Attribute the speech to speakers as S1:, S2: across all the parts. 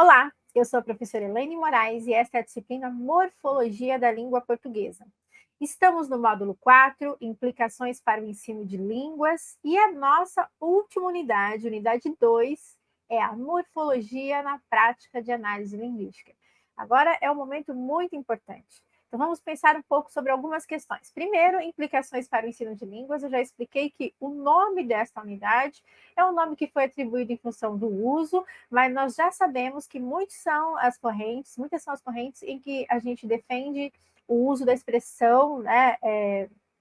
S1: Olá, eu sou a professora Elaine Moraes e esta é a disciplina Morfologia da Língua Portuguesa. Estamos no módulo 4, Implicações para o Ensino de Línguas, e a nossa última unidade, unidade 2, é a Morfologia na Prática de Análise Linguística. Agora é um momento muito importante. Então, vamos pensar um pouco sobre algumas questões. Primeiro, implicações para o ensino de línguas. Eu já expliquei que o nome desta unidade é um nome que foi atribuído em função do uso, mas nós já sabemos que muitas são as correntes em que a gente defende o uso da expressão, né,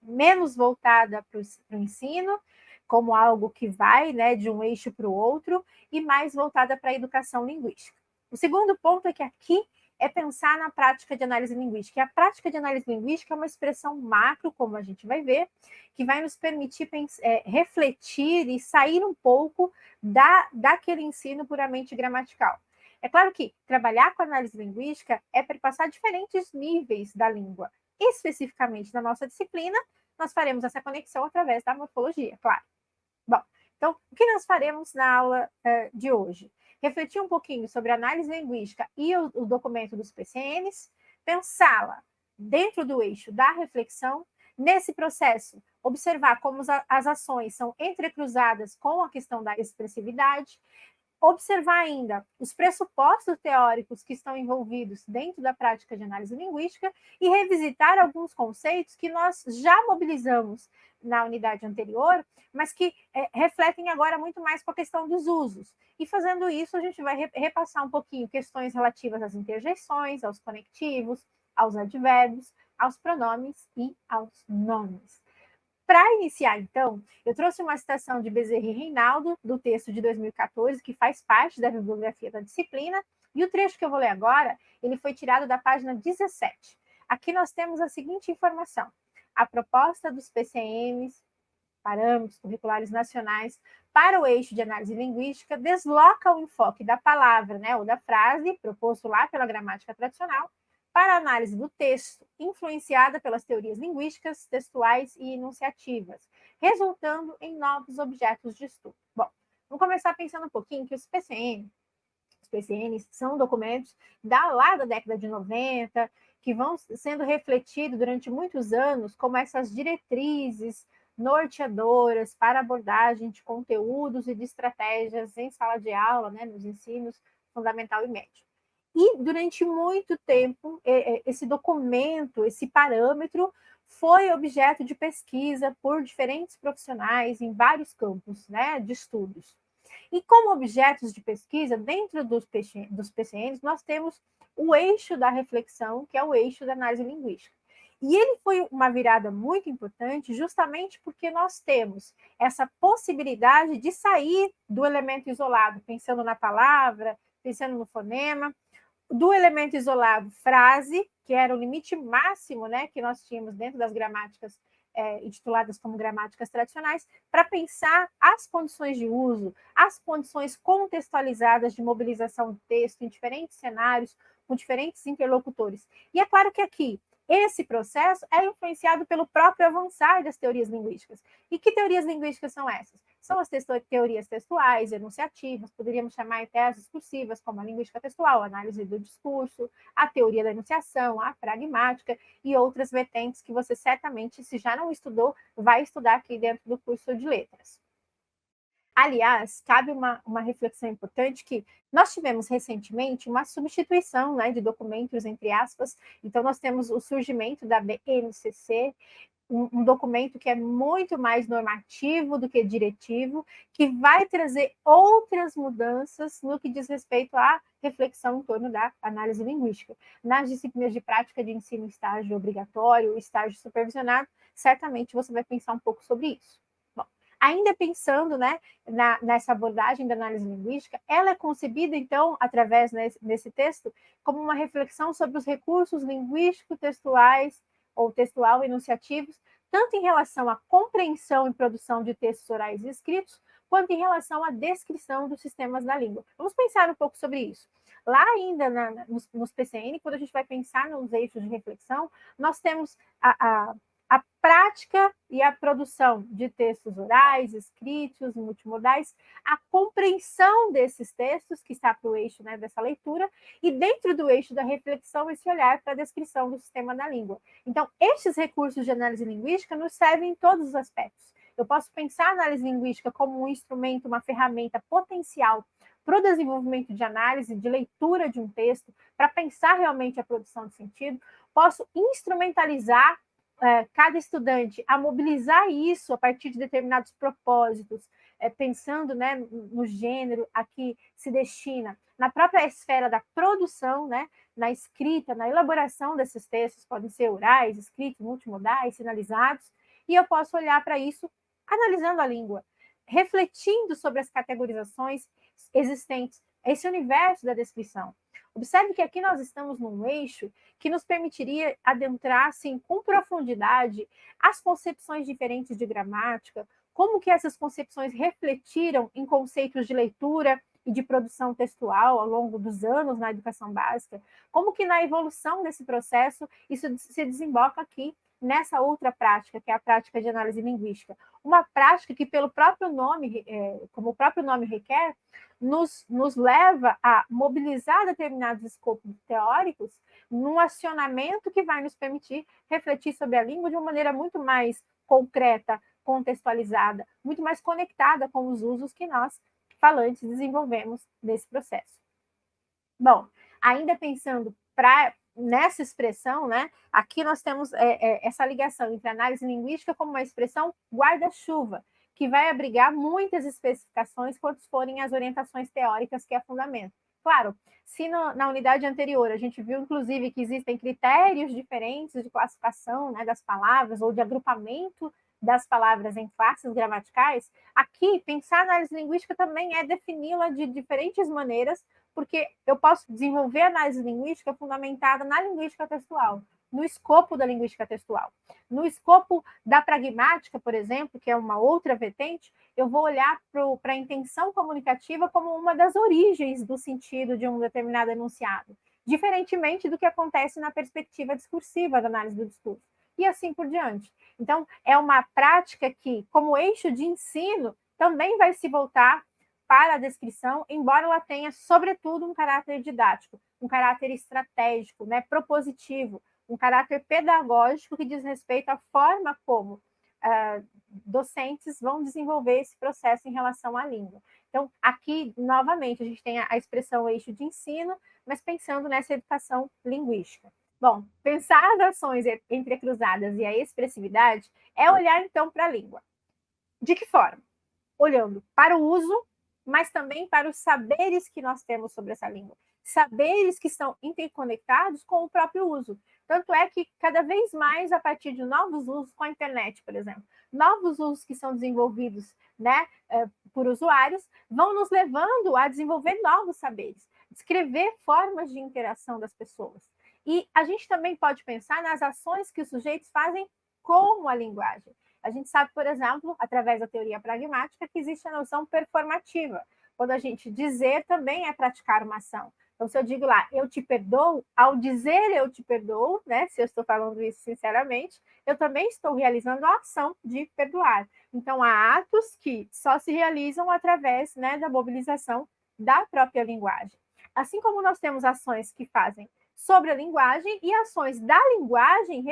S1: menos voltada para o ensino, como algo que vai, né, de um eixo para o outro, e mais voltada para a educação linguística. O segundo ponto é que aqui é pensar na prática de análise linguística. E a prática de análise linguística é uma expressão macro, como a gente vai ver, que vai nos permitir refletir e sair um pouco daquele ensino puramente gramatical. É claro que trabalhar com análise linguística é perpassar diferentes níveis da língua. Especificamente na nossa disciplina, nós faremos essa conexão através da morfologia, claro. Bom, então, o que nós faremos na aula de hoje? Refletir um pouquinho sobre a análise linguística e o documento dos PCNs, pensá-la dentro do eixo da reflexão, nesse processo, observar como as ações são entrecruzadas com a questão da expressividade, observar ainda os pressupostos teóricos que estão envolvidos dentro da prática de análise linguística e revisitar alguns conceitos que nós já mobilizamos na unidade anterior, mas que refletem agora muito mais com a questão dos usos. E fazendo isso, a gente vai repassar um pouquinho questões relativas às interjeições, aos conectivos, aos advérbios, aos pronomes e aos nomes. Para iniciar, então, eu trouxe uma citação de Bezerra e Reinaldo, do texto de 2014, que faz parte da bibliografia da disciplina, e o trecho que eu vou ler agora, ele foi tirado da página 17. Aqui nós temos a seguinte informação: a proposta dos PCMs, parâmetros curriculares nacionais, para o eixo de análise linguística, desloca o enfoque da palavra, né, ou da frase, proposto lá pela gramática tradicional, para a análise do texto, influenciada pelas teorias linguísticas, textuais e enunciativas, resultando em novos objetos de estudo. Bom, vamos começar pensando um pouquinho que os PCNs são documentos lá da década de 90, que vão sendo refletidos durante muitos anos como essas diretrizes norteadoras para abordagem de conteúdos e de estratégias em sala de aula, né, nos ensinos fundamental e médio. E durante muito tempo, esse documento, esse parâmetro, foi objeto de pesquisa por diferentes profissionais em vários campos, né, de estudos. E como objetos de pesquisa, dentro dos PCNs, nós temos o eixo da reflexão, que é o eixo da análise linguística. E ele foi uma virada muito importante, justamente porque nós temos essa possibilidade de sair do elemento isolado, pensando na palavra, pensando no fonema, do elemento isolado frase, que era o limite máximo, né, que nós tínhamos dentro das gramáticas intituladas como gramáticas tradicionais, para pensar as condições de uso, as condições contextualizadas de mobilização do texto em diferentes cenários, com diferentes interlocutores. E é claro que aqui, esse processo é influenciado pelo próprio avançar das teorias linguísticas. E que teorias linguísticas são essas? São as teorias textuais, enunciativas, poderíamos chamar até as discursivas, como a linguística textual, a análise do discurso, a teoria da enunciação, a pragmática e outras vertentes que você certamente, se já não estudou, vai estudar aqui dentro do curso de letras. Aliás, cabe uma reflexão importante que nós tivemos recentemente uma substituição, né, de documentos, entre aspas. Então, nós temos o surgimento da BNCC, um documento que é muito mais normativo do que diretivo, que vai trazer outras mudanças no que diz respeito à reflexão em torno da análise linguística. Nas disciplinas de prática de ensino, estágio obrigatório, estágio supervisionado, certamente você vai pensar um pouco sobre isso. Bom, ainda pensando, né, nessa abordagem da análise linguística, ela é concebida, então, através nesse texto, como uma reflexão sobre os recursos linguístico-textuais ou textual enunciativos, tanto em relação à compreensão e produção de textos orais e escritos, quanto em relação à descrição dos sistemas da língua. Vamos pensar um pouco sobre isso. Lá ainda nos PCN, quando a gente vai pensar nos eixos de reflexão, nós temos a prática e a produção de textos orais, escritos, multimodais, a compreensão desses textos, que está para o eixo, né, dessa leitura, e dentro do eixo da reflexão, esse olhar para a descrição do sistema da língua. Então, estes recursos de análise linguística nos servem em todos os aspectos. Eu posso pensar a análise linguística como um instrumento, uma ferramenta potencial para o desenvolvimento de análise, de leitura de um texto, para pensar realmente a produção de sentido. Posso instrumentalizar cada estudante a mobilizar isso a partir de determinados propósitos, pensando, né, no gênero a que se destina, na própria esfera da produção, né, na escrita, na elaboração desses textos, podem ser orais, escritos, multimodais, sinalizados, e eu posso olhar para isso analisando a língua, refletindo sobre as categorizações existentes, esse universo da descrição. Observe que aqui nós estamos num eixo que nos permitiria adentrar, assim, com profundidade as concepções diferentes de gramática, como que essas concepções refletiram em conceitos de leitura e de produção textual ao longo dos anos na educação básica, como que na evolução desse processo isso se desemboca aqui nessa outra prática, que é a prática de análise linguística. Uma prática que, pelo próprio nome, como o próprio nome requer, nos leva a mobilizar determinados escopos teóricos num acionamento que vai nos permitir refletir sobre a língua de uma maneira muito mais concreta, contextualizada, muito mais conectada com os usos que nós, falantes, desenvolvemos nesse processo. Bom, ainda pensando nessa expressão, né? Aqui nós temos essa ligação entre análise linguística como uma expressão guarda-chuva, que vai abrigar muitas especificações quanto forem as orientações teóricas que a fundamentam. Claro, se na unidade anterior a gente viu, inclusive, que existem critérios diferentes de classificação, né, das palavras ou de agrupamento das palavras em classes gramaticais, aqui pensar a análise linguística também é defini-la de diferentes maneiras, porque eu posso desenvolver análise linguística fundamentada na linguística textual, no escopo da linguística textual. No escopo da pragmática, por exemplo, que é uma outra vertente, eu vou olhar para a intenção comunicativa como uma das origens do sentido de um determinado enunciado, diferentemente do que acontece na perspectiva discursiva da análise do discurso, e assim por diante. Então, é uma prática que, como eixo de ensino, também vai se voltar para a descrição, embora ela tenha, sobretudo, um caráter didático, um caráter estratégico, né, propositivo, um caráter pedagógico que diz respeito à forma como docentes vão desenvolver esse processo em relação à língua. Então, aqui, novamente, a gente tem a expressão eixo de ensino, mas pensando nessa educação linguística. Bom, pensar as ações entrecruzadas e a expressividade é olhar, então, para a língua. De que forma? Olhando para o uso, mas também para os saberes que nós temos sobre essa língua. Saberes que estão interconectados com o próprio uso. Tanto é que, cada vez mais, a partir de novos usos com a internet, por exemplo, novos usos que são desenvolvidos, né, por usuários, vão nos levando a desenvolver novos saberes, descrever formas de interação das pessoas. E a gente também pode pensar nas ações que os sujeitos fazem com a linguagem. A gente sabe, por exemplo, através da teoria pragmática, que existe a noção performativa. Quando a gente dizer também é praticar uma ação. Então, se eu digo lá, eu te perdoo, ao dizer eu te perdoo, né, se eu estou falando isso sinceramente, eu também estou realizando a ação de perdoar. Então, há atos que só se realizam através, né, da mobilização da própria linguagem. Assim como nós temos ações que fazem sobre a linguagem e ações da linguagem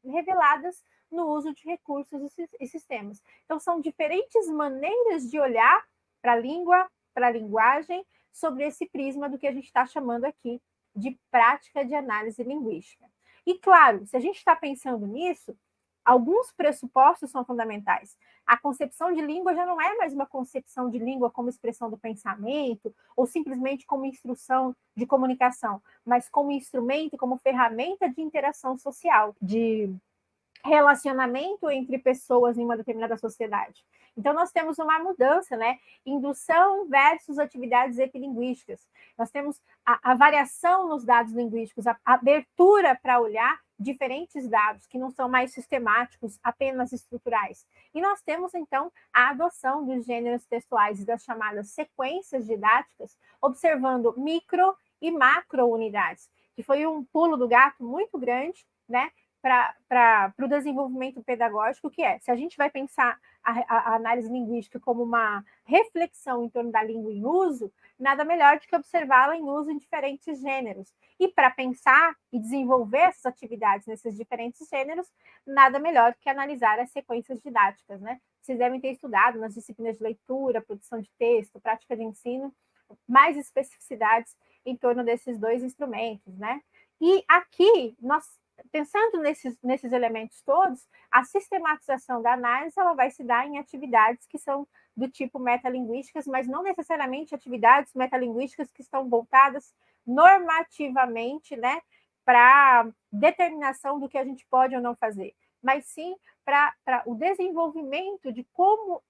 S1: reveladas no uso de recursos e sistemas. Então, são diferentes maneiras de olhar para a língua, para a linguagem, sobre esse prisma do que a gente está chamando aqui de prática de análise linguística. E, claro, se a gente está pensando nisso, alguns pressupostos são fundamentais. A concepção de língua já não é mais uma concepção de língua como expressão do pensamento, ou simplesmente como instrução de comunicação, mas como instrumento, como ferramenta de interação social, de relacionamento entre pessoas em uma determinada sociedade. Então, nós temos uma mudança, né? Indução versus atividades epilinguísticas. Nós temos a variação nos dados linguísticos, a abertura para olhar diferentes dados, que não são mais sistemáticos, apenas estruturais. E nós temos, então, a adoção dos gêneros textuais e das chamadas sequências didáticas, observando micro e macro unidades, que foi um pulo do gato muito grande, né? para o desenvolvimento pedagógico, que é, se a gente vai pensar a análise linguística como uma reflexão em torno da língua em uso, nada melhor do que observá-la em uso em diferentes gêneros. E para pensar e desenvolver essas atividades nesses diferentes gêneros, nada melhor do que analisar as sequências didáticas, né? Vocês devem ter estudado nas disciplinas de leitura, produção de texto, prática de ensino, mais especificidades em torno desses dois instrumentos, né? E aqui, nós, pensando nesses elementos todos, a sistematização da análise ela vai se dar em atividades que são do tipo metalinguísticas, mas não necessariamente atividades metalinguísticas que estão voltadas normativamente, né, para determinação do que a gente pode ou não fazer, mas sim para o desenvolvimento de como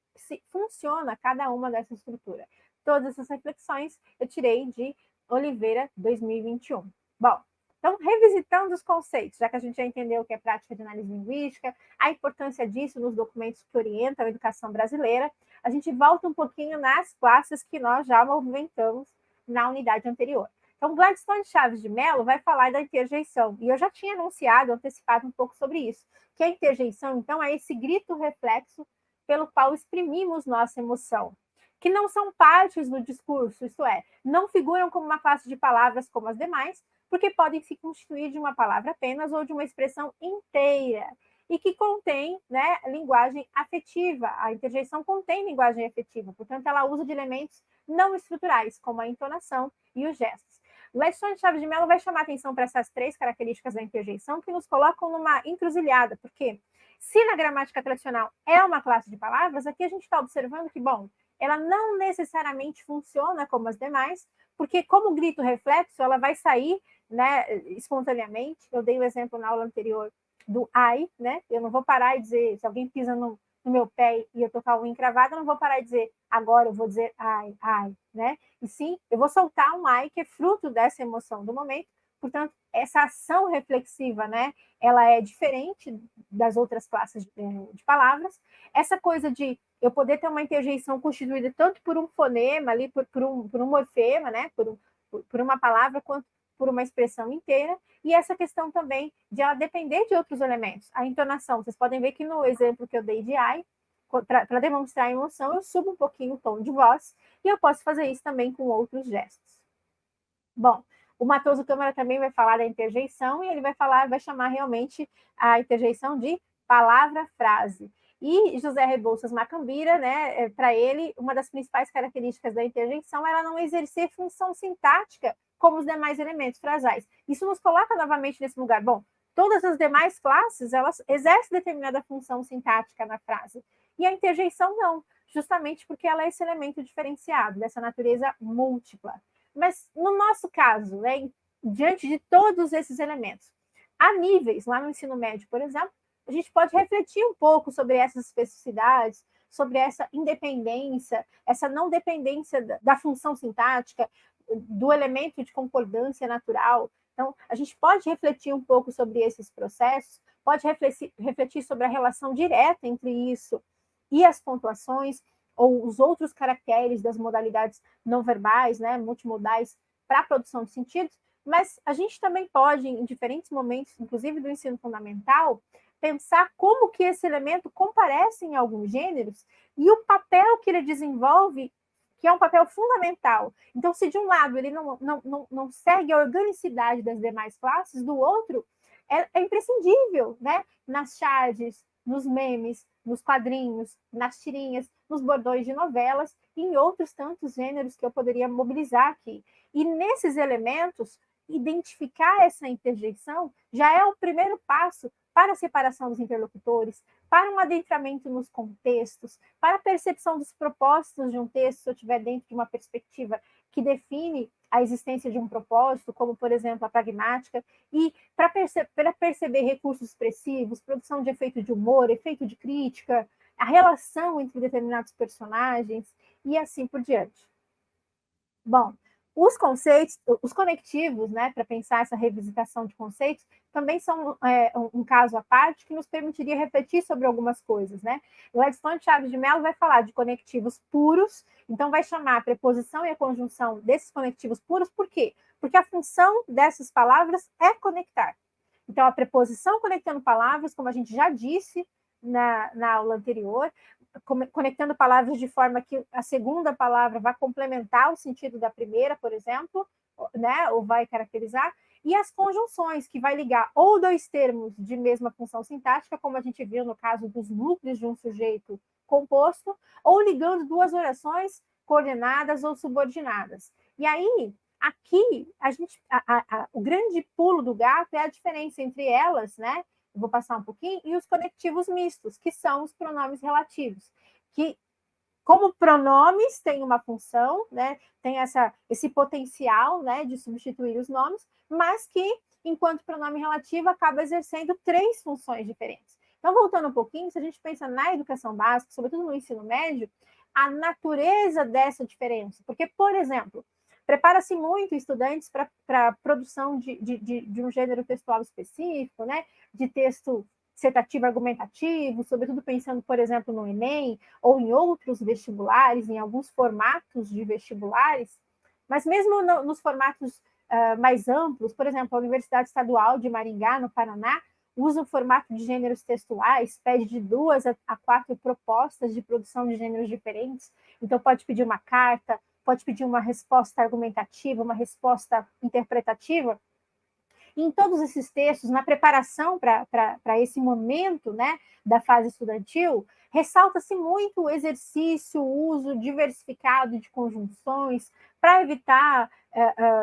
S1: funciona cada uma dessa estrutura. Todas essas reflexões eu tirei de Oliveira 2021. Bom, então, revisitando os conceitos, já que a gente já entendeu o que é prática de análise linguística, a importância disso nos documentos que orientam a educação brasileira, a gente volta um pouquinho nas classes que nós já movimentamos na unidade anterior. Então, Gladstone Chaves de Mello vai falar da interjeição, e eu já tinha anunciado, antecipado um pouco sobre isso, que a interjeição, então, é esse grito reflexo pelo qual exprimimos nossa emoção, que não são partes do discurso, isto é, não figuram como uma classe de palavras como as demais, porque podem se constituir de uma palavra apenas ou de uma expressão inteira, e que contém, né, linguagem afetiva. A interjeição contém linguagem afetiva, portanto, ela usa de elementos não estruturais, como a entonação e os gestos. Gladstone Chaves de Mello vai chamar atenção para essas três características da interjeição que nos colocam numa encruzilhada, porque se na gramática tradicional é uma classe de palavras, aqui a gente está observando que, bom, ela não necessariamente funciona como as demais, porque como grito reflexo, ela vai sair, né, espontaneamente. Eu dei o exemplo na aula anterior do ai, né? Eu não vou parar e dizer, se alguém pisa no meu pé e eu tocar a unha encravada, eu não vou parar e dizer, agora eu vou dizer ai, ai, né? E sim, eu vou soltar um ai que é fruto dessa emoção do momento. Portanto, essa ação reflexiva, né, ela é diferente das outras classes de palavras. Essa coisa de eu poder ter uma interjeição constituída tanto por um fonema ali, por um morfema, né, por uma palavra, quanto por uma expressão inteira, e essa questão também de ela depender de outros elementos. A entonação, vocês podem ver que no exemplo que eu dei de ai, para demonstrar a emoção, eu subo um pouquinho o tom de voz, e eu posso fazer isso também com outros gestos. Bom, o Matoso Câmara também vai falar da interjeição, e ele vai chamar realmente a interjeição de palavra-frase. E José Rebouças Macambira, né, para ele, uma das principais características da interjeição é ela não exercer função sintática como os demais elementos frasais. Isso nos coloca novamente nesse lugar. Bom, todas as demais classes, elas exercem determinada função sintática na frase. E a interjeição não, justamente porque ela é esse elemento diferenciado, dessa natureza múltipla. Mas no nosso caso, né, diante de todos esses elementos, há níveis, lá no ensino médio, por exemplo, a gente pode refletir um pouco sobre essas especificidades, sobre essa independência, essa não dependência da função sintática, do elemento de concordância natural. Então, a gente pode refletir um pouco sobre esses processos, pode refletir sobre a relação direta entre isso e as pontuações, ou os outros caracteres das modalidades não verbais, né, multimodais, para a produção de sentidos, mas a gente também pode, em diferentes momentos, inclusive do ensino fundamental, pensar como que esse elemento comparece em alguns gêneros e o papel que ele desenvolve, que é um papel fundamental. Então, se de um lado ele não segue a organicidade das demais classes, do outro é imprescindível, né? Nas charges, nos memes, nos quadrinhos, nas tirinhas, nos bordões de novelas e em outros tantos gêneros que eu poderia mobilizar aqui. E nesses elementos, identificar essa interjeição já é o primeiro passo para a separação dos interlocutores, para um adentramento nos contextos, para a percepção dos propósitos de um texto, se eu estiver dentro de uma perspectiva que define a existência de um propósito, como, por exemplo, a pragmática, e para perceber recursos expressivos, produção de efeito de humor, efeito de crítica, a relação entre determinados personagens e assim por diante. Bom, os conceitos, os conectivos, né, para pensar essa revisitação de conceitos, também são um caso à parte que nos permitiria refletir sobre algumas coisas, né? Gladstone Chaves de Mello vai falar de conectivos puros, então vai chamar a preposição e a conjunção desses conectivos puros, por quê? Porque a função dessas palavras é conectar. Então, a preposição conectando palavras, como a gente já disse na aula anterior, conectando palavras de forma que a segunda palavra vai complementar o sentido da primeira, por exemplo, né, ou vai caracterizar, e as conjunções, que vai ligar ou dois termos de mesma função sintática, como a gente viu no caso dos núcleos de um sujeito composto, ou ligando duas orações coordenadas ou subordinadas. E aí, aqui, o grande pulo do gato é a diferença entre elas, né? Eu vou passar um pouquinho, e os conectivos mistos, que são os pronomes relativos, que como pronomes têm uma função, né, tem esse potencial, né, de substituir os nomes, mas que, enquanto pronome relativo, acaba exercendo três funções diferentes. Então, voltando um pouquinho, se a gente pensa na educação básica, sobretudo no ensino médio, a natureza dessa diferença. Porque, por exemplo, prepara-se muito estudantes para a produção de um gênero textual específico, né, de texto dissertativo argumentativo, sobretudo pensando, por exemplo, no Enem ou em outros vestibulares, em alguns formatos de vestibulares, mas mesmo nos formatos mais amplos, por exemplo, a Universidade Estadual de Maringá, no Paraná, usa o formato de gêneros textuais, pede de 2 a 4 propostas de produção de gêneros diferentes, então pode pedir uma carta, pode pedir uma resposta argumentativa, uma resposta interpretativa. E em todos esses textos, na preparação para esse momento, né, da fase estudantil, ressalta-se muito o exercício, o uso diversificado de conjunções, para evitar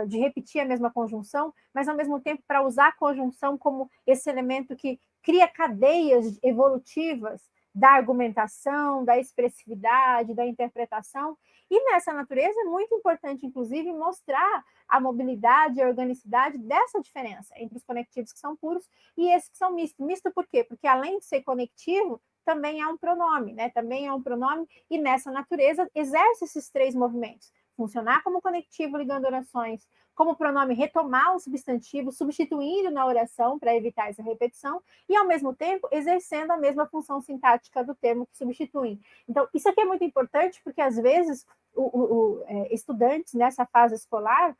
S1: de repetir a mesma conjunção, mas, ao mesmo tempo, para usar a conjunção como esse elemento que cria cadeias evolutivas da argumentação, da expressividade, da interpretação. E nessa natureza é muito importante, inclusive, mostrar a mobilidade e a organicidade dessa diferença entre os conectivos que são puros e esses que são mistos. Misto por quê? Porque, além de ser conectivo, também é um pronome, né? Também é um pronome, e nessa natureza exerce esses três movimentos: funcionar como conectivo ligando orações, como pronome retomar o substantivo, substituindo na oração para evitar essa repetição, e, ao mesmo tempo, exercendo a mesma função sintática do termo que substitui. Então, isso aqui é muito importante, porque, às vezes, estudantes nessa fase escolar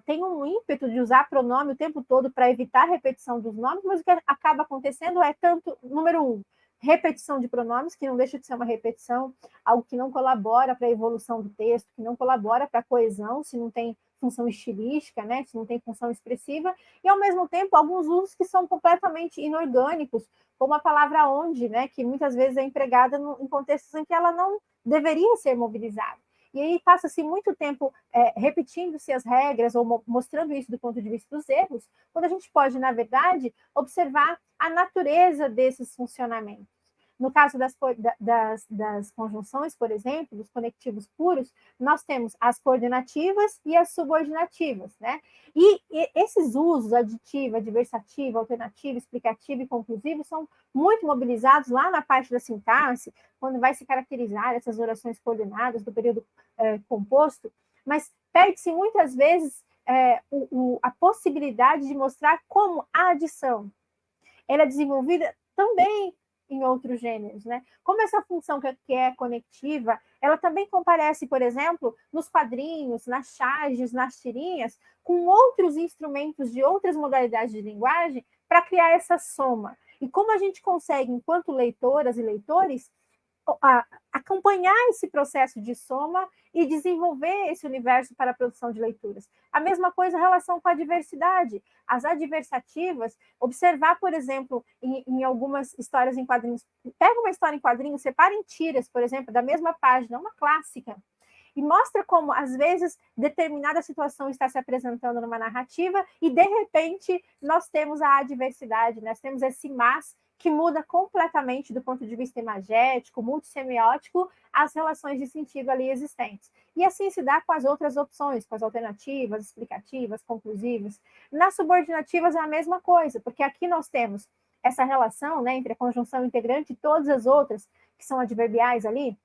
S1: tem um ímpeto de usar pronome o tempo todo para evitar a repetição dos nomes, mas o que acaba acontecendo é tanto, número um, repetição de pronomes, que não deixa de ser uma repetição, algo que não colabora para a evolução do texto, que não colabora para a coesão, se não tem função estilística, né, se não tem função expressiva, e, ao mesmo tempo, alguns usos que são completamente inorgânicos, como a palavra onde, né, que muitas vezes é empregada em contextos em que ela não deveria ser mobilizada. E aí passa-se muito tempo repetindo-se as regras ou mostrando isso do ponto de vista dos erros, quando a gente pode, na verdade, observar a natureza desses funcionamentos. No caso das conjunções, por exemplo, dos conectivos puros, nós temos as coordenativas e as subordinativas, né? E esses usos, aditiva, adversativa, alternativa, explicativa e conclusivo, são muito mobilizados lá na parte da sintaxe, quando vai se caracterizar essas orações coordenadas do período composto, mas perde-se muitas vezes a possibilidade de mostrar como a adição ela é desenvolvida também em outros gêneros, né? Como essa função que é conectiva, ela também comparece, por exemplo, nos quadrinhos, nas charges, nas tirinhas, com outros instrumentos de outras modalidades de linguagem para criar essa soma. E como a gente consegue, enquanto leitoras e leitores, acompanhar esse processo de soma e desenvolver esse universo para a produção de leituras. A mesma coisa em relação com a diversidade. As adversativas, observar, por exemplo, em algumas histórias em quadrinhos, pega uma história em quadrinhos, separa em tiras, por exemplo, da mesma página, uma clássica, e mostra como, às vezes, determinada situação está se apresentando numa narrativa e, de repente, nós temos a adversidade, nós temos esse mas que muda completamente do ponto de vista imagético, multissemiótico, as relações de sentido ali existentes. E assim se dá com as outras opções, com as alternativas, explicativas, conclusivas. Nas subordinativas é a mesma coisa, porque aqui nós temos essa relação, né, entre a conjunção integrante e todas as outras, que são adverbiais ali,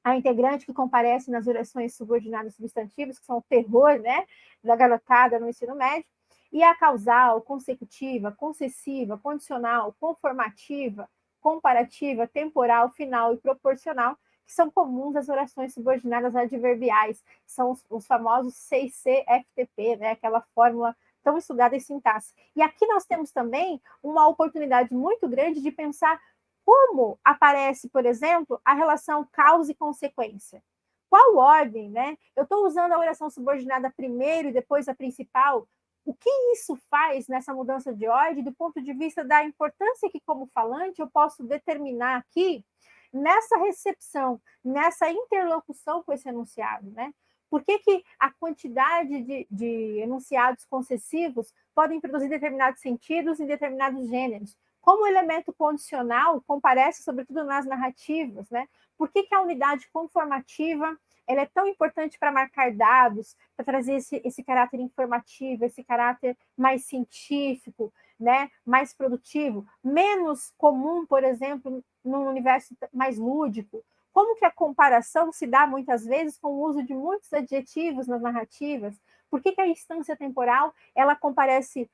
S1: a integrante que comparece nas orações subordinadas substantivas, que são o terror, né, da garotada no ensino médio, e a causal, consecutiva, concessiva, condicional, conformativa, comparativa, temporal, final e proporcional, que são comuns às orações subordinadas adverbiais, são os famosos 6C-FTP, né, aquela fórmula tão estudada em sintaxe. E aqui nós temos também uma oportunidade muito grande de pensar como aparece, por exemplo, a relação causa e consequência. Qual ordem, né? Eu estou usando a oração subordinada primeiro e depois a principal. O que isso faz nessa mudança de ordem, do ponto de vista da importância que, como falante, eu posso determinar aqui nessa recepção, nessa interlocução com esse enunciado, né? Por que a quantidade de enunciados concessivos podem produzir determinados sentidos em determinados gêneros? Como o elemento condicional comparece, sobretudo nas narrativas, né? Por que a unidade conformativa ela é tão importante para marcar dados, para trazer esse caráter informativo, esse caráter mais científico, né? Mais produtivo, menos comum, por exemplo, num universo mais lúdico? Como que a comparação se dá muitas vezes com o uso de muitos adjetivos nas narrativas? Por que a instância temporal ela comparece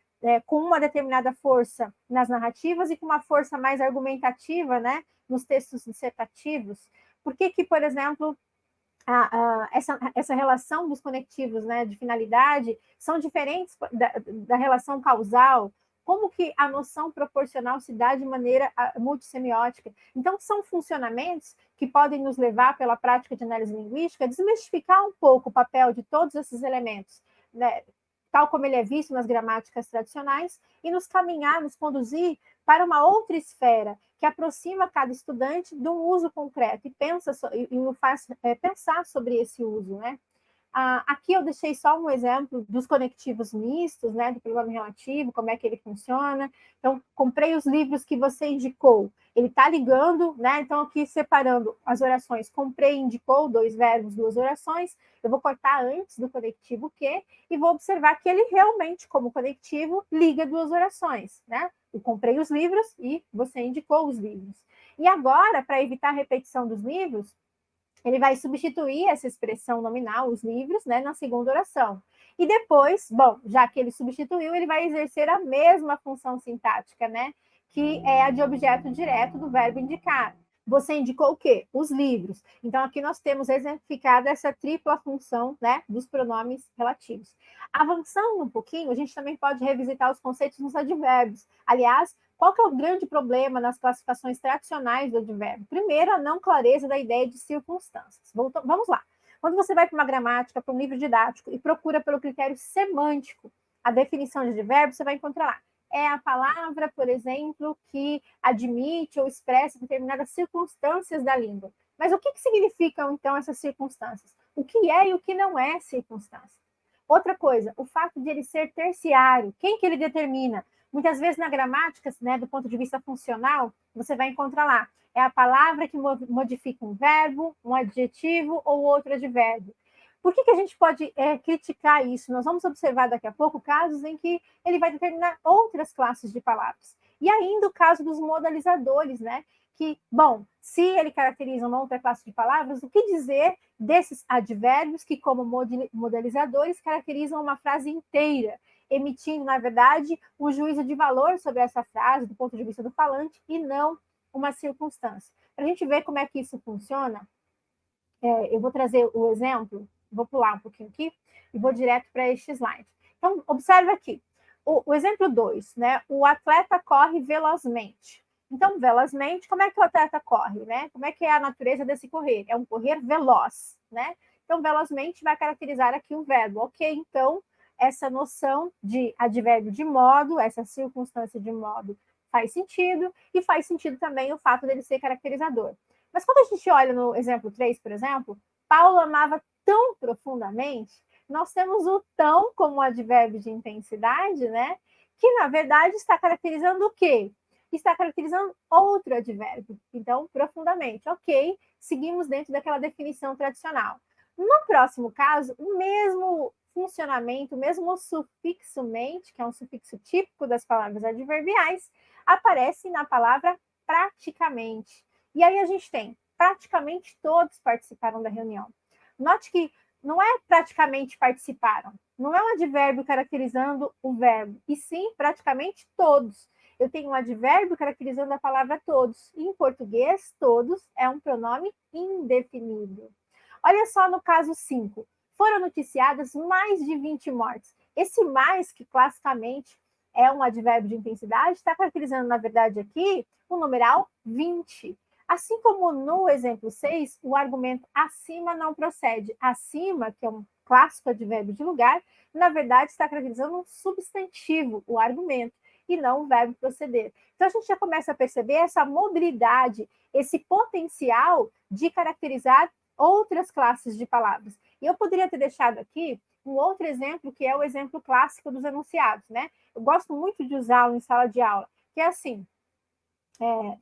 S1: com uma determinada força nas narrativas e com uma força mais argumentativa, né, nos textos dissertativos? Por que, por exemplo, essa relação dos conectivos, né, de finalidade são diferentes da relação causal? Como que a noção proporcional se dá de maneira multissemiótica? Então, são funcionamentos que podem nos levar, pela prática de análise linguística, a desmistificar um pouco o papel de todos esses elementos, né, tal como ele é visto nas gramáticas tradicionais, e nos caminhar, nos conduzir para uma outra esfera, que aproxima cada estudante de um uso concreto e o faz pensar sobre esse uso, né? Aqui eu deixei só um exemplo dos conectivos mistos, né, do pronome relativo, como é que ele funciona. Então, comprei os livros que você indicou. Ele está ligando, né? Então, aqui separando as orações, comprei, indicou, 2 verbos, 2 orações. Eu vou cortar antes do conectivo que e vou observar que ele realmente, como conectivo, liga 2 orações, né? Eu comprei os livros e você indicou os livros. E agora, para evitar a repetição dos livros, ele vai substituir essa expressão nominal, os livros, né, na segunda oração. E depois, bom, já que ele substituiu, ele vai exercer a mesma função sintática, né, que é a de objeto direto do verbo indicar. Você indicou o quê? Os livros. Então, aqui nós temos exemplificada essa tripla função, né, dos pronomes relativos. Avançando um pouquinho, a gente também pode revisitar os conceitos nos advérbios. Aliás, qual que é o grande problema nas classificações tradicionais do advérbio? Primeiro, a não clareza da ideia de circunstâncias. Vamos lá. Quando você vai para uma gramática, para um livro didático e procura pelo critério semântico a definição de advérbio, você vai encontrar lá. É a palavra, por exemplo, que admite ou expressa determinadas circunstâncias da língua. Mas o que significam, então, essas circunstâncias? O que é e o que não é circunstância? Outra coisa, o fato de ele ser terciário. Quem que ele determina? Muitas vezes na gramática, né, do ponto de vista funcional, você vai encontrar lá. É a palavra que modifica um verbo, um adjetivo ou outro advérbio. Por que a gente pode criticar isso? Nós vamos observar daqui a pouco casos em que ele vai determinar outras classes de palavras. E ainda o caso dos modalizadores, né? Que, bom, se ele caracteriza uma outra classe de palavras, o que dizer desses advérbios que, como modalizadores, caracterizam uma frase inteira, emitindo, na verdade, um juízo de valor sobre essa frase, do ponto de vista do falante, e não uma circunstância. Para a gente ver como é que isso funciona, eu vou trazer o exemplo, vou pular um pouquinho aqui, e vou direto para este slide. Então, observe aqui, o exemplo 2, né? O atleta corre velozmente. Então, velozmente, como é que o atleta corre, né? Como é que é a natureza desse correr? É um correr veloz, né? Então, velozmente vai caracterizar aqui o verbo. Ok, então, essa noção de advérbio de modo, essa circunstância de modo faz sentido, e faz sentido também o fato dele ser caracterizador. Mas quando a gente olha no exemplo 3, por exemplo, Paulo amava tão profundamente, nós temos o tão como advérbio de intensidade, né? Que, na verdade, está caracterizando o quê? Está caracterizando outro advérbio. Então, profundamente. Ok, seguimos dentro daquela definição tradicional. No próximo caso, o mesmo funcionamento, o mesmo sufixo mente, que é um sufixo típico das palavras adverbiais, aparece na palavra praticamente. E aí a gente tem, praticamente todos participaram da reunião. Note que não é praticamente participaram, não é um advérbio caracterizando o verbo, e sim praticamente todos. Eu tenho um advérbio caracterizando a palavra todos. E em português, todos é um pronome indefinido. Olha só no caso 5. Foram noticiadas mais de 20 mortes. Esse mais, que classicamente é um advérbio de intensidade, está caracterizando, na verdade, aqui o numeral 20. Assim como no exemplo 6, o argumento acima não procede. Acima, que é um clássico advérbio de lugar, na verdade está caracterizando um substantivo, o argumento, e não o verbo proceder. Então a gente já começa a perceber essa mobilidade, esse potencial de caracterizar outras classes de palavras. E eu poderia ter deixado aqui um outro exemplo, que é o exemplo clássico dos enunciados, né? Eu gosto muito de usá-lo em sala de aula, que é assim: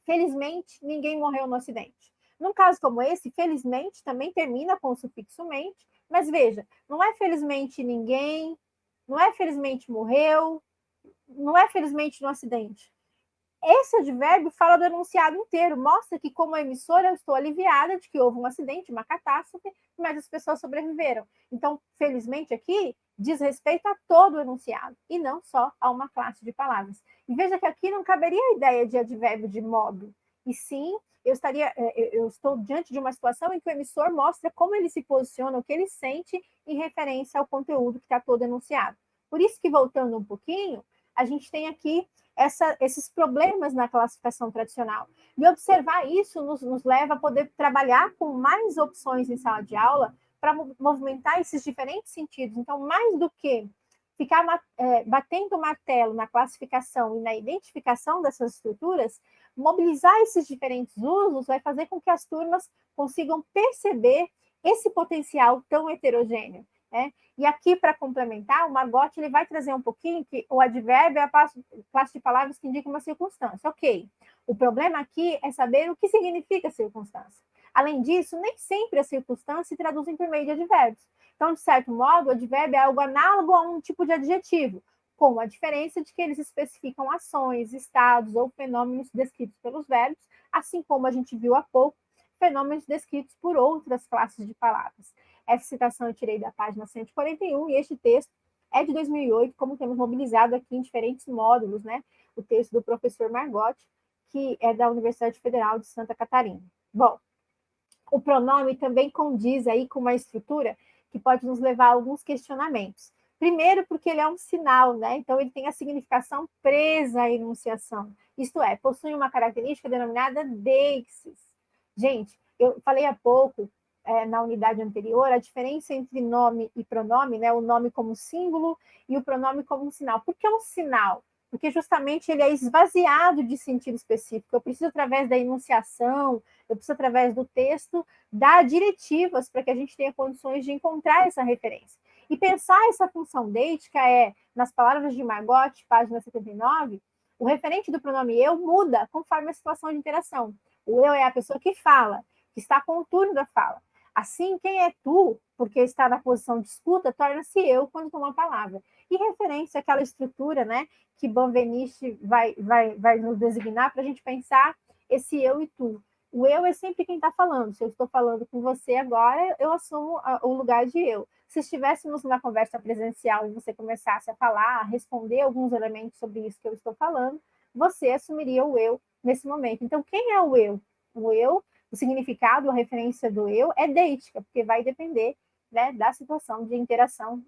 S1: felizmente, ninguém morreu no acidente. Num caso como esse, felizmente também termina com o sufixo mente, mas veja, não é felizmente ninguém, não é felizmente morreu, não é felizmente no acidente. Esse advérbio fala do enunciado inteiro, mostra que, como emissora, eu estou aliviada de que houve um acidente, uma catástrofe, mas as pessoas sobreviveram. Então, felizmente, aqui diz respeito a todo o enunciado, e não só a uma classe de palavras. E veja que aqui não caberia a ideia de advérbio de modo, e sim, eu estou diante de uma situação em que o emissor mostra como ele se posiciona, o que ele sente em referência ao conteúdo que está todo enunciado. Por isso que, voltando um pouquinho, a gente tem aqui esses problemas na classificação tradicional. E observar isso nos leva a poder trabalhar com mais opções em sala de aula para movimentar esses diferentes sentidos. Então, mais do que ficar batendo o martelo na classificação e na identificação dessas estruturas, mobilizar esses diferentes usos vai fazer com que as turmas consigam perceber esse potencial tão heterogêneo. Né? E aqui, para complementar, o Margot ele vai trazer um pouquinho que o advérbio é a classe de palavras que indica uma circunstância. Ok. O problema aqui é saber o que significa circunstância. Além disso, nem sempre a circunstância se traduzem por meio de advérbios. Então, de certo modo, o advérbio é algo análogo a um tipo de adjetivo, com a diferença de que eles especificam ações, estados ou fenômenos descritos pelos verbos, assim como a gente viu há pouco, fenômenos descritos por outras classes de palavras. Essa citação eu tirei da página 141 e este texto é de 2008, como temos mobilizado aqui em diferentes módulos, né? O texto do professor Margot, que é da Universidade Federal de Santa Catarina. Bom, o pronome também condiz aí com uma estrutura que pode nos levar a alguns questionamentos. Primeiro, porque ele é um sinal, né? Então, ele tem a significação presa à enunciação. Isto é, possui uma característica denominada deixis. Gente, eu falei há pouco, na unidade anterior, a diferença entre nome e pronome, né? O nome como símbolo e o pronome como um sinal. Por que um sinal? Porque justamente ele é esvaziado de sentido específico. Eu preciso, através da enunciação, eu preciso, através do texto, dar diretivas para que a gente tenha condições de encontrar essa referência. E pensar essa função deítica nas palavras de Margot, página 79, o referente do pronome eu muda conforme a situação de interação. O eu é a pessoa que fala, que está com o turno da fala. Assim, quem é tu, porque está na posição de escuta, torna-se eu quando toma a palavra. E referência àquela estrutura, né, que Benveniste vai nos designar para a gente pensar esse eu e tu. O eu é sempre quem está falando. Se eu estou falando com você agora, eu assumo o lugar de eu. Se estivéssemos numa conversa presencial e você começasse a falar, a responder alguns elementos sobre isso que eu estou falando, você assumiria o eu nesse momento. Então, quem é o eu? O eu, o significado, a referência do eu é deítica, porque vai depender, né, da situação de interação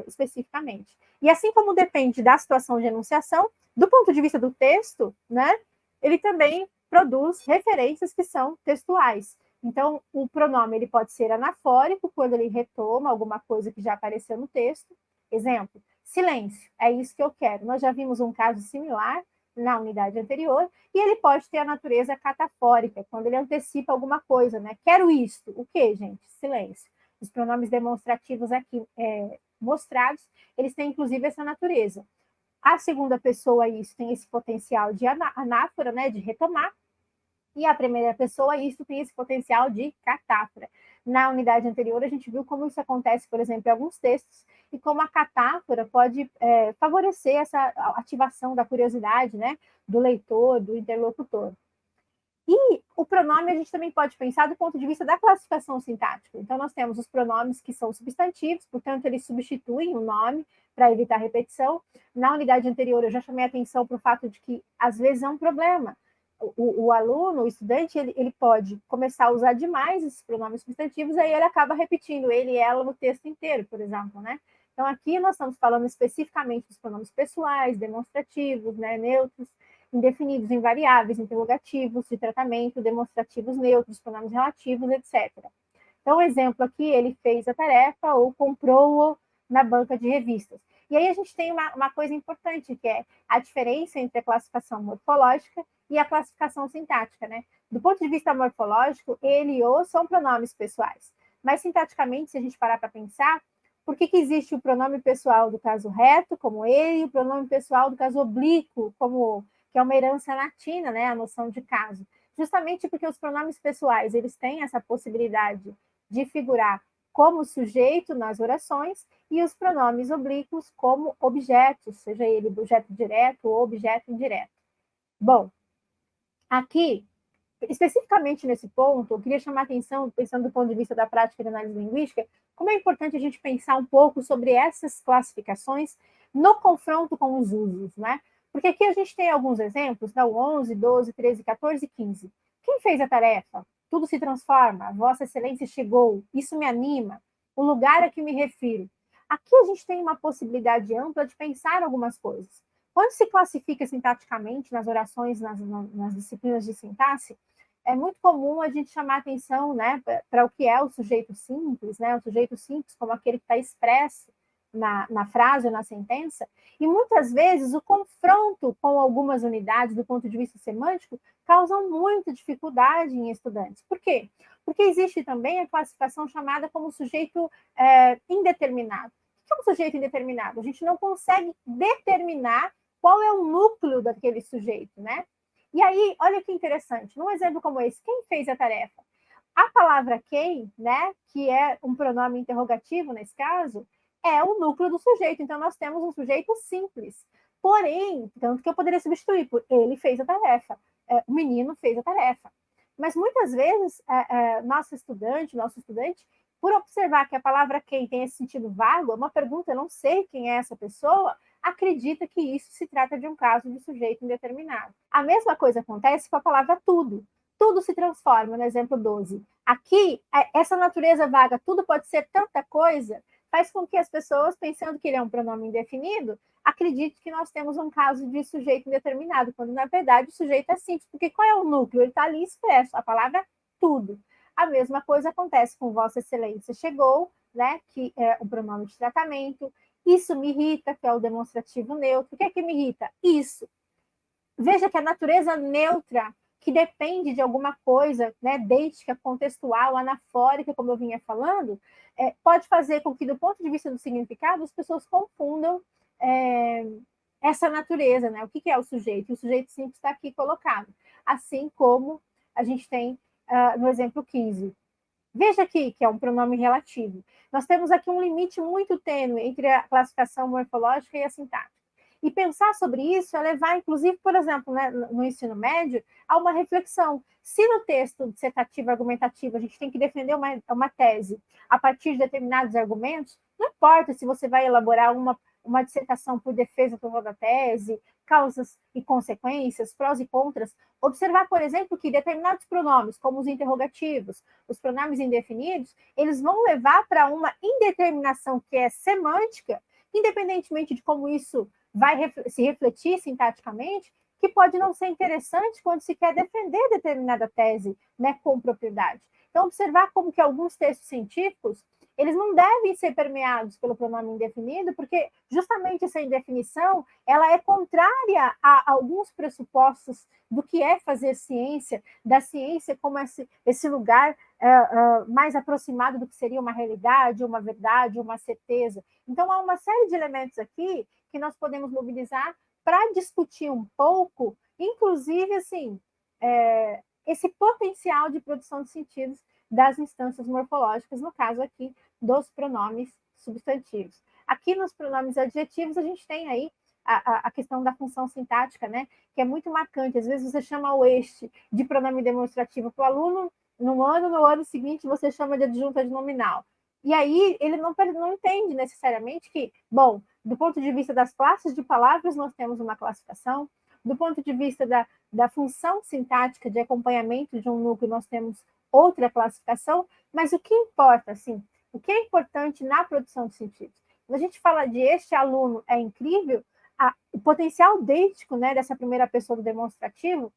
S1: especificamente. E assim como depende da situação de enunciação, do ponto de vista do texto, né, ele também produz referências que são textuais. Então, o pronome ele pode ser anafórico, quando ele retoma alguma coisa que já apareceu no texto. Exemplo, silêncio, é isso que eu quero. Nós já vimos um caso similar na unidade anterior, e ele pode ter a natureza catafórica, quando ele antecipa alguma coisa, né? Quero isto. O que, gente? Silêncio. Os pronomes demonstrativos aqui mostrados, eles têm inclusive essa natureza. A segunda pessoa, isso tem esse potencial de anáfora, né? De retomar, e a primeira pessoa, isso tem esse potencial de catáfora. Na unidade anterior, a gente viu como isso acontece, por exemplo, em alguns textos, e como a catáfora pode favorecer essa ativação da curiosidade, né, do leitor, do interlocutor. E o pronome a gente também pode pensar do ponto de vista da classificação sintática. Então, nós temos os pronomes que são substantivos, portanto, eles substituem o nome para evitar repetição. Na unidade anterior, eu já chamei a atenção para o fato de que, às vezes, é um problema. O aluno, o estudante, ele pode começar a usar demais esses pronomes substantivos, aí ele acaba repetindo ele e ela no texto inteiro, por exemplo, né? Então, aqui nós estamos falando especificamente dos pronomes pessoais, demonstrativos, né, neutros, indefinidos, invariáveis, interrogativos, de tratamento, demonstrativos neutros, pronomes relativos, etc. Então, o exemplo aqui, ele fez a tarefa ou comprou-o na banca de revistas. E aí a gente tem uma coisa importante, que é a diferença entre a classificação morfológica e a classificação sintática, né? Do ponto de vista morfológico, ele e o são pronomes pessoais. Mas, sintaticamente, se a gente parar para pensar, por que existe o pronome pessoal do caso reto, como ele, e o pronome pessoal do caso oblíquo, como que é uma herança latina, né? A noção de caso. Justamente porque os pronomes pessoais, eles têm essa possibilidade de figurar como sujeito nas orações e os pronomes oblíquos como objetos, seja ele objeto direto ou objeto indireto. Bom, aqui, especificamente nesse ponto, eu queria chamar a atenção, pensando do ponto de vista da prática de análise linguística, como é importante a gente pensar um pouco sobre essas classificações no confronto com os usos, né? Porque aqui a gente tem alguns exemplos, né? O 11, 12, 13, 14 e 15. Quem fez a tarefa? Tudo se transforma, Vossa Excelência chegou, isso me anima, o lugar a que me refiro. Aqui a gente tem uma possibilidade ampla de pensar algumas coisas. Quando se classifica sintaticamente nas orações, nas disciplinas de sintaxe, é muito comum a gente chamar atenção, né, para o que é o sujeito simples, né, o sujeito simples como aquele que está expresso na frase ou na sentença, e muitas vezes o confronto com algumas unidades do ponto de vista semântico causam muita dificuldade em estudantes. Por quê? Porque existe também a classificação chamada como sujeito indeterminado. O que é um sujeito indeterminado? A gente não consegue determinar qual é o núcleo daquele sujeito, né? E aí, olha que interessante, num exemplo como esse, quem fez a tarefa? A palavra quem, né, que é um pronome interrogativo nesse caso, é o núcleo do sujeito. Então, nós temos um sujeito simples. Porém, tanto que eu poderia substituir por ele fez a tarefa, o menino fez a tarefa. Mas muitas vezes, nosso estudante, por observar que a palavra quem tem esse sentido vago, é uma pergunta, eu não sei quem é essa pessoa, acredita que isso se trata de um caso de sujeito indeterminado. A mesma coisa acontece com a palavra tudo. Tudo se transforma, no exemplo 12. Aqui, essa natureza vaga, tudo pode ser tanta coisa, faz com que as pessoas, pensando que ele é um pronome indefinido, acreditem que nós temos um caso de sujeito indeterminado, quando na verdade o sujeito é simples, porque qual é o núcleo? Ele está ali expresso, a palavra tudo. A mesma coisa acontece com Vossa Excelência chegou, né, que é o pronome de tratamento. Isso me irrita, que é o demonstrativo neutro. O que é que me irrita? Isso. Veja que a natureza neutra, que depende de alguma coisa, né, deística, contextual, anafórica, como eu vinha falando, pode fazer com que, do ponto de vista do significado, as pessoas confundam essa natureza, né? O que é o sujeito? O sujeito simples está aqui colocado. Assim como a gente tem no exemplo 15. Veja aqui que é um pronome relativo. Nós temos aqui um limite muito tênue entre a classificação morfológica e a sintática. E pensar sobre isso é levar, inclusive, por exemplo, né, no ensino médio, a uma reflexão. Se no texto dissertativo argumentativo a gente tem que defender uma tese a partir de determinados argumentos, não importa se você vai elaborar uma dissertação por defesa da tese, causas e consequências, prós e contras, observar, por exemplo, que determinados pronomes, como os interrogativos, os pronomes indefinidos, eles vão levar para uma indeterminação que é semântica, independentemente de como isso vai se refletir sintaticamente, que pode não ser interessante quando se quer defender determinada tese, né, com propriedade. Então, observar como que alguns textos científicos, eles não devem ser permeados pelo pronome indefinido, porque justamente essa indefinição, ela é contrária a alguns pressupostos do que é fazer ciência, da ciência como esse lugar mais aproximado do que seria uma realidade, uma verdade, uma certeza. Então, há uma série de elementos aqui que nós podemos mobilizar para discutir um pouco, inclusive, assim, esse potencial de produção de sentidos das instâncias morfológicas, no caso aqui, dos pronomes substantivos. Aqui nos pronomes adjetivos, a gente tem aí a questão da função sintática, né, que é muito marcante. Às vezes você chama o este de pronome demonstrativo para o aluno, no ano seguinte você chama de adjunta de nominal. E aí ele não entende necessariamente que, bom, do ponto de vista das classes de palavras, nós temos uma classificação, do ponto de vista da função sintática de acompanhamento de um núcleo, nós temos outra classificação, mas o que importa, assim, o que é importante na produção de sentidos? quando a gente fala de este aluno é incrível, o potencial deístico, né, dessa primeira pessoa do demonstrativo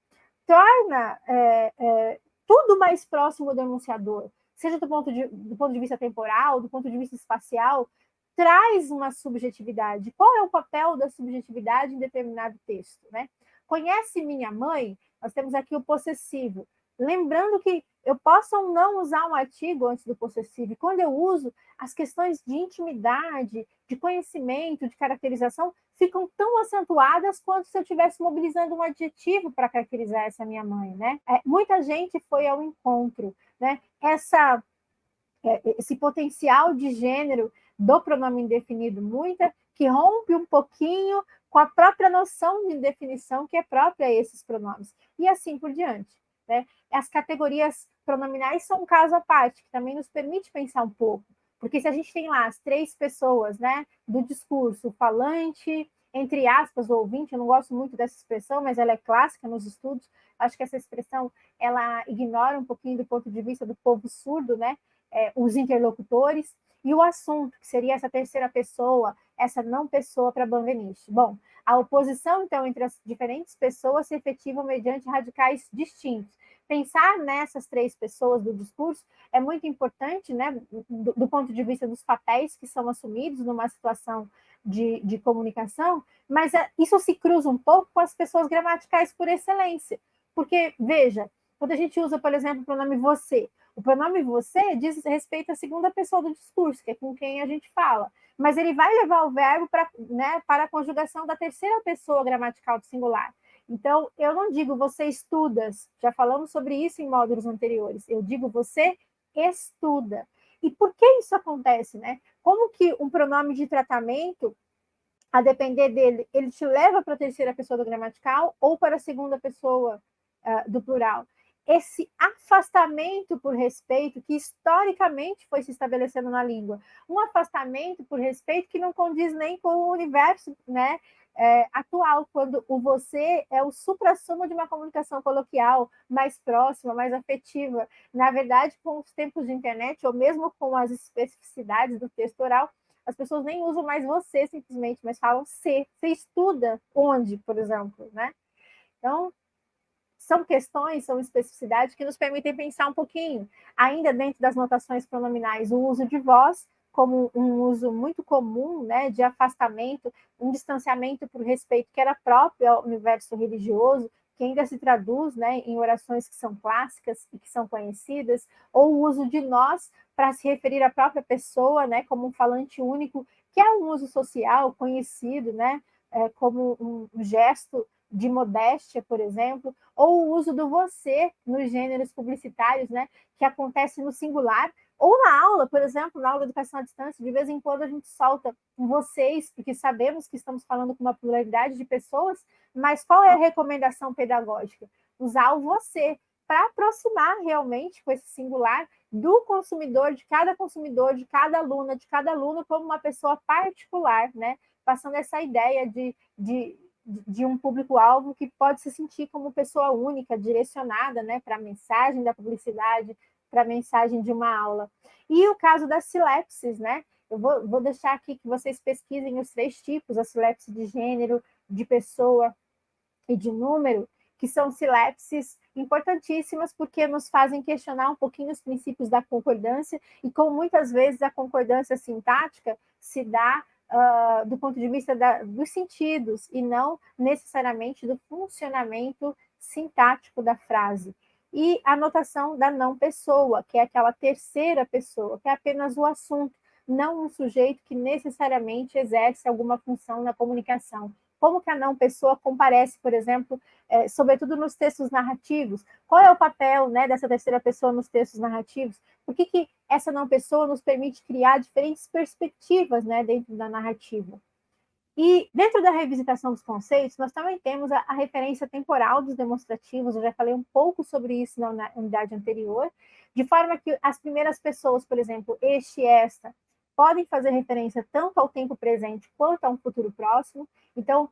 S1: torna tudo mais próximo do enunciador, seja do ponto de vista temporal, do ponto de vista espacial, traz uma subjetividade. Qual é o papel da subjetividade em determinado texto, né? Conhece minha mãe? Nós temos aqui o possessivo. Lembrando que eu posso ou não usar um artigo antes do possessivo. E quando eu uso, as questões de intimidade, de conhecimento, de caracterização, ficam tão acentuadas quanto se eu estivesse mobilizando um adjetivo para caracterizar essa minha mãe, né? Muita gente foi ao encontro, né? Esse potencial de gênero do pronome indefinido, muita, que rompe um pouquinho com a própria noção de definição que é própria a esses pronomes, e assim por diante, né? As categorias pronominais são um caso à parte, que também nos permite pensar um pouco, porque se a gente tem lá as 3 pessoas, né, do discurso, o falante, entre aspas, o ouvinte, eu não gosto muito dessa expressão, mas ela é clássica nos estudos, acho que essa expressão, ela ignora um pouquinho do ponto de vista do povo surdo, né, os interlocutores, e o assunto, que seria essa terceira pessoa, essa não pessoa para Benveniste. Bom, a oposição, então, entre as diferentes pessoas se efetiva mediante radicais distintos. Pensar nessas 3 pessoas do discurso é muito importante, né, do ponto de vista dos papéis que são assumidos numa situação de comunicação, mas isso se cruza um pouco com as pessoas gramaticais por excelência. Porque, veja, quando a gente usa, por exemplo, o pronome você, o pronome você diz respeito à segunda pessoa do discurso, que é com quem a gente fala. Mas ele vai levar o verbo para a conjugação da terceira pessoa gramatical do singular. Então, eu não digo você estudas, já falamos sobre isso em módulos anteriores. Eu digo você estuda. E por que isso acontece, né? Como que um pronome de tratamento, a depender dele, ele te leva para a terceira pessoa do gramatical ou para a segunda pessoa do plural? Esse afastamento por respeito que historicamente foi se estabelecendo na língua, um afastamento por respeito que não condiz nem com o universo, né, atual, quando o você é o suprassumo de uma comunicação coloquial mais próxima, mais afetiva. Na verdade, com os tempos de internet, ou mesmo com as especificidades do texto oral, as pessoas nem usam mais você simplesmente, mas falam você. Você estuda onde, por exemplo, né? Então, são questões, são especificidades que nos permitem pensar um pouquinho, ainda dentro das notações pronominais, o uso de voz como um uso muito comum, né, de afastamento, um distanciamento por respeito que era próprio ao universo religioso, que ainda se traduz, né, em orações que são clássicas e que são conhecidas, ou o uso de nós para se referir à própria pessoa, né, como um falante único, que é um uso social conhecido, né, como um gesto de modéstia, por exemplo, ou o uso do você nos gêneros publicitários, né, que acontece no singular, ou na aula, por exemplo, na aula de educação à distância, de vez em quando a gente solta um vocês, porque sabemos que estamos falando com uma pluralidade de pessoas, mas qual é a recomendação pedagógica? Usar o você, para aproximar realmente com esse singular do consumidor, de cada aluna, de cada aluno, como uma pessoa particular, né? Passando essa ideia de um público-alvo que pode se sentir como pessoa única, direcionada, né, para a mensagem da publicidade, para a mensagem de uma aula. E o caso das silepses, né? Eu vou deixar aqui que vocês pesquisem os 3 tipos, a silepse de gênero, de pessoa e de número, que são silepses importantíssimas porque nos fazem questionar um pouquinho os princípios da concordância e como muitas vezes a concordância sintática se dá do ponto de vista dos sentidos e não necessariamente do funcionamento sintático da frase. E a notação da não pessoa, que é aquela terceira pessoa, que é apenas o assunto, não um sujeito que necessariamente exerce alguma função na comunicação. Como que a não pessoa comparece, por exemplo, sobretudo nos textos narrativos? Qual é o papel, né, dessa terceira pessoa nos textos narrativos? Por que essa não pessoa nos permite criar diferentes perspectivas, né, dentro da narrativa? E dentro da revisitação dos conceitos, nós também temos a referência temporal dos demonstrativos, eu já falei um pouco sobre isso na unidade anterior, de forma que as primeiras pessoas, por exemplo, este e esta, podem fazer referência tanto ao tempo presente quanto a um futuro próximo. Então,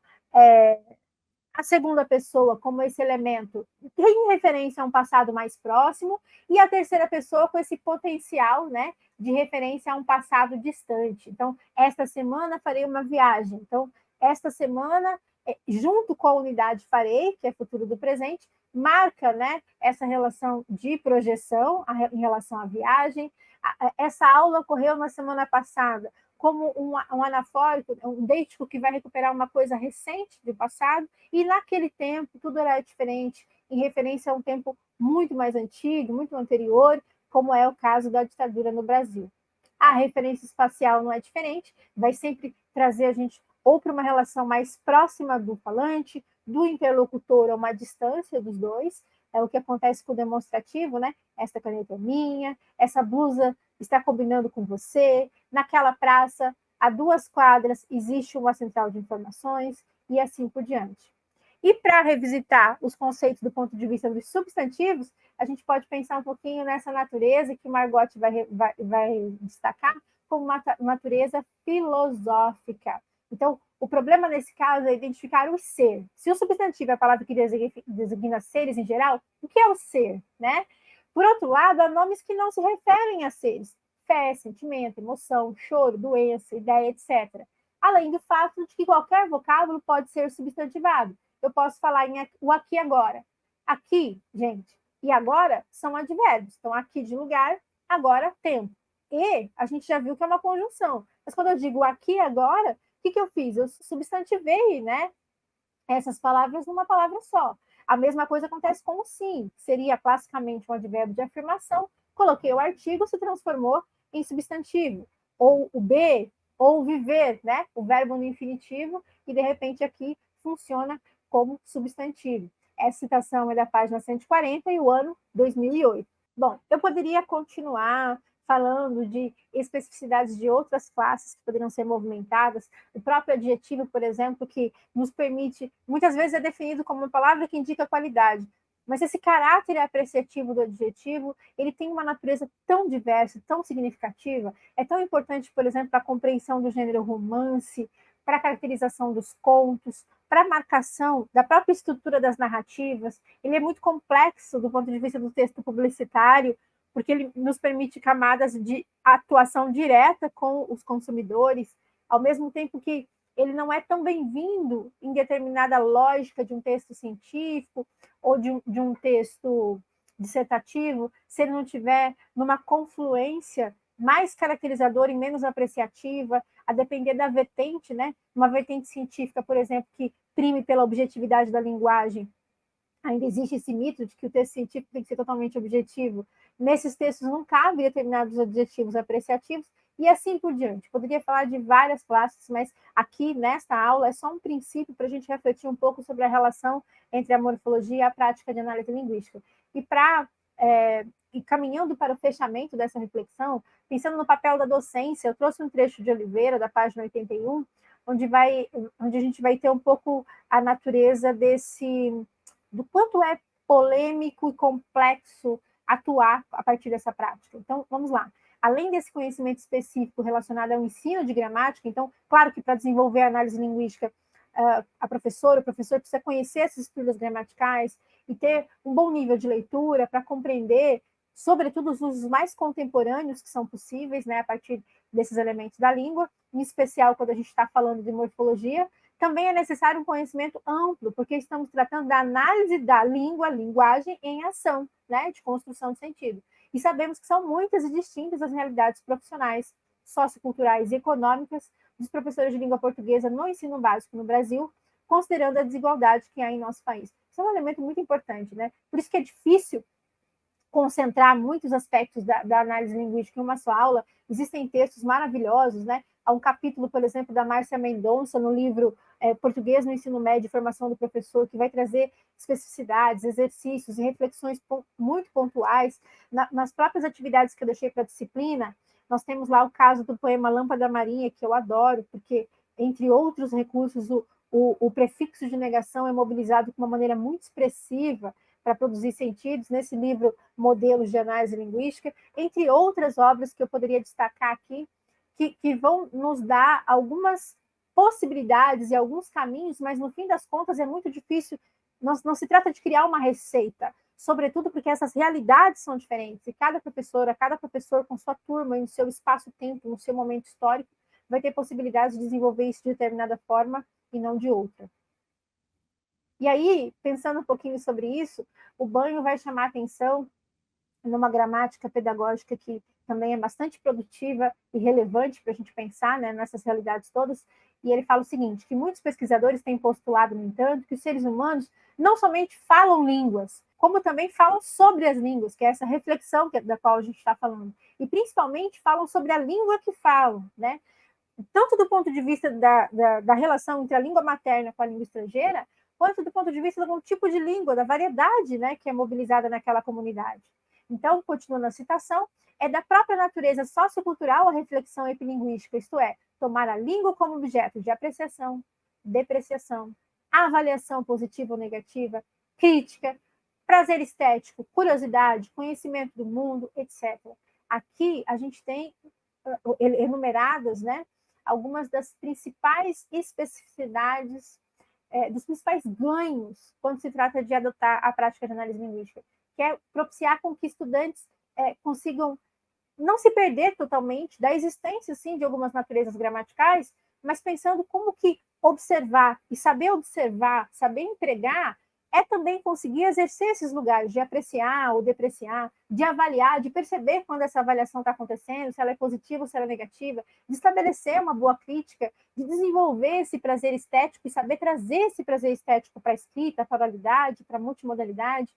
S1: a segunda pessoa como esse elemento tem referência a um passado mais próximo, e a terceira pessoa com esse potencial, né, de referência a um passado distante. Então, esta semana farei uma viagem. Então, esta semana, junto com a unidade farei, que é futuro do presente, marca, né, essa relação de projeção em relação à viagem. Essa aula ocorreu na semana passada como um anafórico, um deítico que vai recuperar uma coisa recente do passado, e naquele tempo tudo era diferente, em referência a um tempo muito mais antigo, muito anterior, como é o caso da ditadura no Brasil. A referência espacial não é diferente, vai sempre trazer a gente ou para uma relação mais próxima do falante, do interlocutor a uma distância dos dois, é o que acontece com o demonstrativo, né? Esta caneta é minha, essa blusa está combinando com você, naquela praça, a 2 quadras, existe uma central de informações, e assim por diante. E para revisitar os conceitos do ponto de vista dos substantivos, a gente pode pensar um pouquinho nessa natureza que Margot vai destacar como uma natureza filosófica. Então, o problema nesse caso é identificar o ser. Se o substantivo é a palavra que designa seres em geral, o que é o ser, né? Por outro lado, há nomes que não se referem a seres. Fé, sentimento, emoção, choro, doença, ideia, etc. Além do fato de que qualquer vocábulo pode ser substantivado. Eu posso falar em o aqui e agora. Aqui, gente, e agora são advérbios. Então, aqui de lugar, agora tempo. E a gente já viu que é uma conjunção. Mas quando eu digo aqui e agora, o que eu fiz? Eu substantivei, né, essas palavras numa palavra só. A mesma coisa acontece com o sim, que seria classicamente um advérbio de afirmação. Coloquei o artigo, se transformou em substantivo. Ou o be, ou viver, né? O verbo no infinitivo, e de repente aqui funciona como substantivo. Essa citação é da página 140 e o ano 2008. Bom, eu poderia continuar falando de especificidades de outras classes que poderiam ser movimentadas. O próprio adjetivo, por exemplo, que nos permite, muitas vezes é definido como uma palavra que indica qualidade, mas esse caráter apreciativo do adjetivo, ele tem uma natureza tão diversa, tão significativa, é tão importante, por exemplo, para a compreensão do gênero romance, para a caracterização dos contos, para a marcação da própria estrutura das narrativas. Ele é muito complexo do ponto de vista do texto publicitário, porque ele nos permite camadas de atuação direta com os consumidores, ao mesmo tempo que ele não é tão bem-vindo em determinada lógica de um texto científico ou de um texto dissertativo, se ele não tiver numa confluência mais caracterizadora e menos apreciativa, a depender da vertente, né? Uma vertente científica, por exemplo, que prime pela objetividade da linguagem. Ainda existe esse mito de que o texto científico tem que ser totalmente objetivo. Nesses textos não cabe determinados adjetivos apreciativos, e assim por diante. Poderia falar de várias classes, mas aqui nesta aula é só um princípio para a gente refletir um pouco sobre a relação entre a morfologia e a prática de análise linguística. E para e caminhando para o fechamento dessa reflexão, pensando no papel da docência, eu trouxe um trecho de Oliveira, da página 81, onde a gente vai ter um pouco a natureza do quanto é polêmico e complexo atuar a partir dessa prática. Então, vamos lá. Além desse conhecimento específico relacionado ao ensino de gramática, então, claro que para desenvolver a análise linguística, o professor precisa conhecer essas estruturas gramaticais e ter um bom nível de leitura para compreender, sobretudo, os usos mais contemporâneos que são possíveis, né, a partir desses elementos da língua, em especial quando a gente está falando de morfologia. Também é necessário um conhecimento amplo, porque estamos tratando da análise da língua, linguagem em ação, né, de construção de sentido. E sabemos que são muitas e distintas as realidades profissionais, socioculturais e econômicas dos professores de língua portuguesa no ensino básico no Brasil, considerando a desigualdade que há em nosso país. Isso é um elemento muito importante, né? Por isso que é difícil concentrar muitos aspectos da análise linguística em uma só aula. Existem textos maravilhosos, né? Há um capítulo, por exemplo, da Márcia Mendonça, no livro Português no Ensino Médio e Formação do Professor, que vai trazer especificidades, exercícios e reflexões muito pontuais. Nas próprias atividades que eu deixei para a disciplina, nós temos lá o caso do poema Lâmpada Marinha, que eu adoro, porque, entre outros recursos, o prefixo de negação é mobilizado de uma maneira muito expressiva para produzir sentidos, nesse livro Modelos de Análise Linguística, entre outras obras que eu poderia destacar aqui, que vão nos dar algumas possibilidades e alguns caminhos, mas no fim das contas é muito difícil, não se trata de criar uma receita, sobretudo porque essas realidades são diferentes, e cada professor com sua turma, no seu espaço-tempo, no seu momento histórico, vai ter possibilidade de desenvolver isso de determinada forma e não de outra. E aí, pensando um pouquinho sobre isso, o banho vai chamar atenção numa gramática pedagógica que também é bastante produtiva e relevante para a gente pensar, né, nessas realidades todas, e ele fala o seguinte, que muitos pesquisadores têm postulado, no entanto, que os seres humanos não somente falam línguas, como também falam sobre as línguas, que é essa reflexão da qual a gente está falando, e principalmente falam sobre a língua que falam, né? Tanto do ponto de vista da relação entre a língua materna com a língua estrangeira, quanto do ponto de vista do tipo de língua, da variedade, né, que é mobilizada naquela comunidade. Então, continuando a citação, é da própria natureza sociocultural a reflexão epilinguística, isto é, tomar a língua como objeto de apreciação, depreciação, avaliação positiva ou negativa, crítica, prazer estético, curiosidade, conhecimento do mundo, etc. Aqui a gente tem enumeradas, né, algumas das principais especificidades, dos principais ganhos quando se trata de adotar a prática de análise linguística, que é propiciar com que estudantes consigam não se perder totalmente da existência, sim, de algumas naturezas gramaticais, mas pensando como que observar, saber empregar, é também conseguir exercer esses lugares de apreciar ou depreciar, de avaliar, de perceber quando essa avaliação está acontecendo, se ela é positiva ou se ela é negativa, de estabelecer uma boa crítica, de desenvolver esse prazer estético e saber trazer esse prazer estético para a escrita, para a oralidade, para a multimodalidade,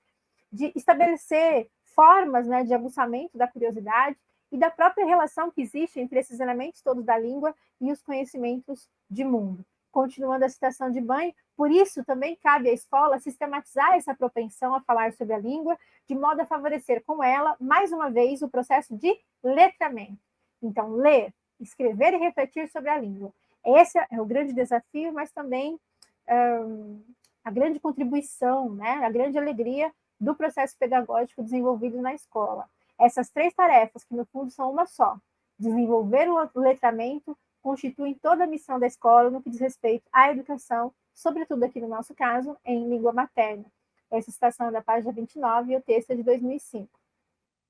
S1: de estabelecer formas, né, de aguçamento da curiosidade e da própria relação que existe entre esses elementos todos da língua e os conhecimentos de mundo. Continuando a citação de Banho, por isso também cabe à escola sistematizar essa propensão a falar sobre a língua, de modo a favorecer com ela, mais uma vez, o processo de letramento. Então, ler, escrever e refletir sobre a língua. Esse é o grande desafio, mas também a grande contribuição, né, a grande alegria do processo pedagógico desenvolvido na escola. Essas três tarefas, que no fundo são uma só, desenvolver o letramento, constituem toda a missão da escola no que diz respeito à educação, sobretudo aqui no nosso caso, em língua materna. Essa citação é da página 29 e o texto é de 2005.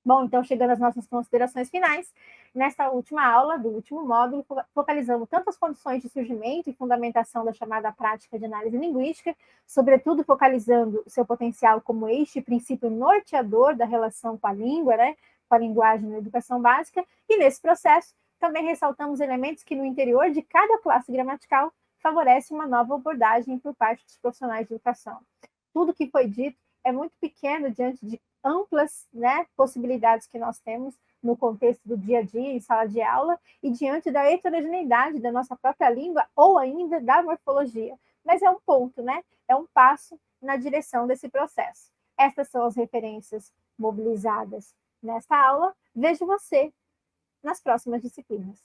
S1: Bom, então, chegando às nossas considerações finais, nesta última aula, do último módulo, focalizamos tanto as condições de surgimento e fundamentação da chamada prática de análise linguística, sobretudo focalizando o seu potencial como eixo e princípio norteador da relação com a língua, né, com a linguagem na educação básica, e nesse processo também ressaltamos elementos que no interior de cada classe gramatical favorecem uma nova abordagem por parte dos profissionais de educação. Tudo que foi dito é muito pequeno diante de amplas, né, possibilidades que nós temos no contexto do dia a dia, em sala de aula, e diante da heterogeneidade da nossa própria língua, ou ainda da morfologia. Mas é um ponto, né? É um passo na direção desse processo. Estas são as referências mobilizadas nesta aula. Vejo você nas próximas disciplinas.